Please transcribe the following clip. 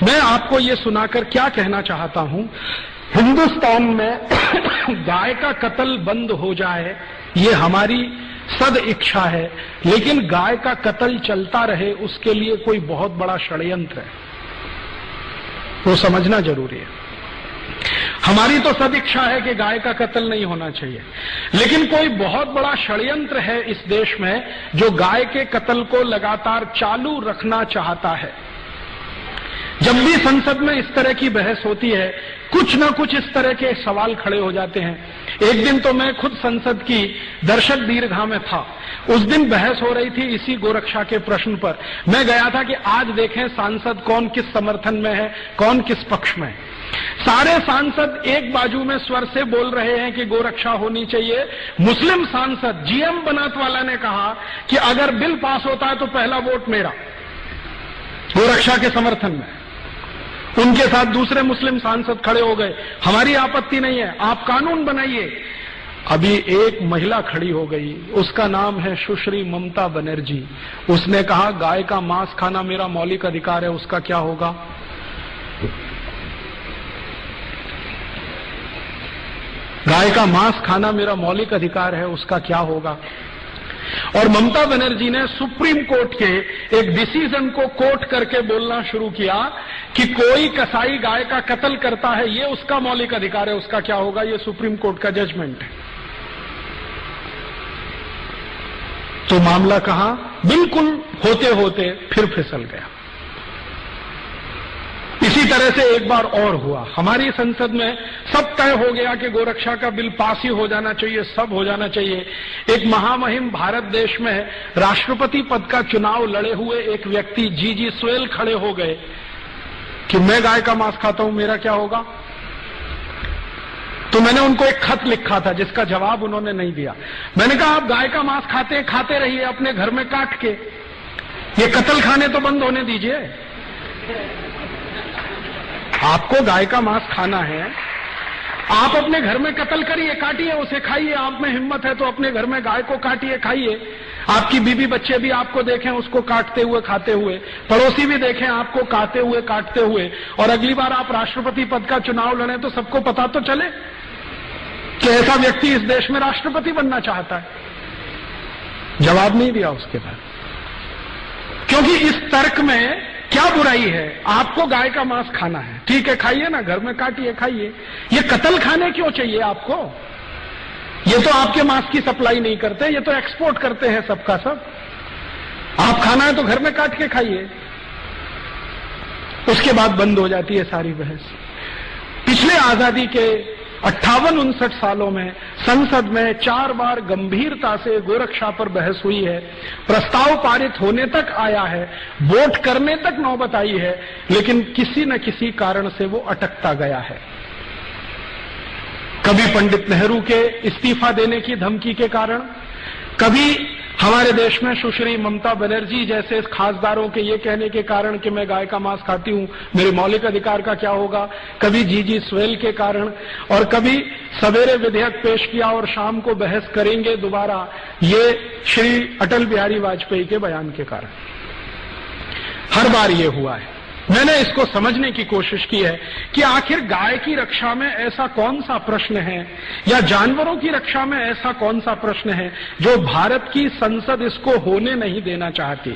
मैं आपको ये सुनाकर क्या कहना चाहता हूं, हिंदुस्तान में गाय का कत्ल बंद हो जाए ये हमारी सद इच्छा है, लेकिन गाय का कत्ल चलता रहे उसके लिए कोई बहुत बड़ा षड्यंत्र है, वो समझना जरूरी है। हमारी तो सद इच्छा है कि गाय का कत्ल नहीं होना चाहिए, लेकिन कोई बहुत बड़ा षड्यंत्र है इस देश में जो गाय के कत्ल को लगातार चालू रखना चाहता है। जब भी संसद में इस तरह की बहस होती है, कुछ न कुछ इस तरह के सवाल खड़े हो जाते हैं। एक दिन तो मैं खुद संसद की दर्शक दीर्घा में था, उस दिन बहस हो रही थी इसी गोरक्षा के प्रश्न पर। मैं गया था कि आज देखें सांसद कौन किस समर्थन में है, कौन किस पक्ष में है। सारे सांसद एक बाजू में स्वर से बोल रहे हैं कि गोरक्षा होनी चाहिए। मुस्लिम सांसद जीएम बनात वाला ने कहा कि अगर बिल पास होता है तो पहला वोट मेरा, गोरक्षा के समर्थन में। उनके साथ दूसरे मुस्लिम सांसद खड़े हो गए, हमारी आपत्ति नहीं है, आप कानून बनाइए। अभी एक महिला खड़ी हो गई, उसका नाम है सुश्री ममता बनर्जी। उसने कहा गाय का मांस खाना मेरा मौलिक अधिकार है, उसका क्या होगा? गाय का मांस खाना मेरा मौलिक अधिकार है, उसका क्या होगा? और ममता बनर्जी ने सुप्रीम कोर्ट के एक डिसीजन को कोट करके बोलना शुरू किया कि कोई कसाई गाय का कत्ल करता है, ये उसका मौलिक अधिकार है, उसका क्या होगा? ये सुप्रीम कोर्ट का जजमेंट है। तो मामला कहां बिल्कुल होते होते फिर फिसल गया। इसी तरह से एक बार और हुआ, हमारी संसद में सब तय हो गया कि गोरक्षा का बिल पास ही हो जाना चाहिए, सब हो जाना चाहिए। एक महामहिम भारत देश में राष्ट्रपति पद का चुनाव लड़े हुए एक व्यक्ति जीजी सोएल खड़े हो गए कि मैं गाय का मांस खाता हूं, मेरा क्या होगा? तो मैंने उनको एक खत लिखा था जिसका जवाब उन्होंने नहीं दिया। मैंने कहा आप गाय का मांस खाते रहिए अपने घर में काट के, ये कत्ल खाने तो बंद होने दीजिए। आपको गाय का मांस खाना है, आप अपने घर में कत्ल करिए, काटिए, उसे खाइए। आप में हिम्मत है तो अपने घर में गाय को काटिए, खाइए। आपकी बीवी बच्चे भी आपको देखें उसको काटते हुए, खाते हुए, पड़ोसी भी देखें आपको काटते हुए, काटते हुए, और अगली बार आप राष्ट्रपति पद का चुनाव लड़ें तो सबको पता तो चले कि ऐसा व्यक्ति इस देश में राष्ट्रपति बनना चाहता है। जवाब नहीं दिया उसके बाद, क्योंकि इस तर्क में क्या बुराई है? आपको गाय का मांस खाना है, ठीक है, खाइए ना, घर में काटिए, खाइए। ये कत्ल खाने क्यों चाहिए आपको? ये तो आपके मांस की सप्लाई नहीं करते, ये तो एक्सपोर्ट करते हैं सबका सब। आप खाना है तो घर में काट के खाइए। उसके बाद बंद हो जाती है सारी बहस। पिछले आजादी के 58-59 सालों में संसद में 4 बार गंभीरता से गोरक्षा पर बहस हुई है, प्रस्ताव पारित होने तक आया है, वोट करने तक नौबत आई है, लेकिन किसी न किसी कारण से वो अटकता गया है। कभी पंडित नेहरू के इस्तीफा देने की धमकी के कारण, कभी हमारे देश में सुश्री ममता बनर्जी जैसे खासदारों के ये कहने के कारण कि मैं गाय का मांस खाती हूं, मेरे मौलिक अधिकार का क्या होगा, कभी जीजी सोएल के कारण, और कभी सवेरे विधेयक पेश किया और शाम को बहस करेंगे दोबारा, ये श्री अटल बिहारी वाजपेयी के बयान के कारण। हर बार ये हुआ है। मैंने इसको समझने की कोशिश की है कि आखिर गाय की रक्षा में ऐसा कौन सा प्रश्न है, या जानवरों की रक्षा में ऐसा कौन सा प्रश्न है जो भारत की संसद इसको होने नहीं देना चाहती।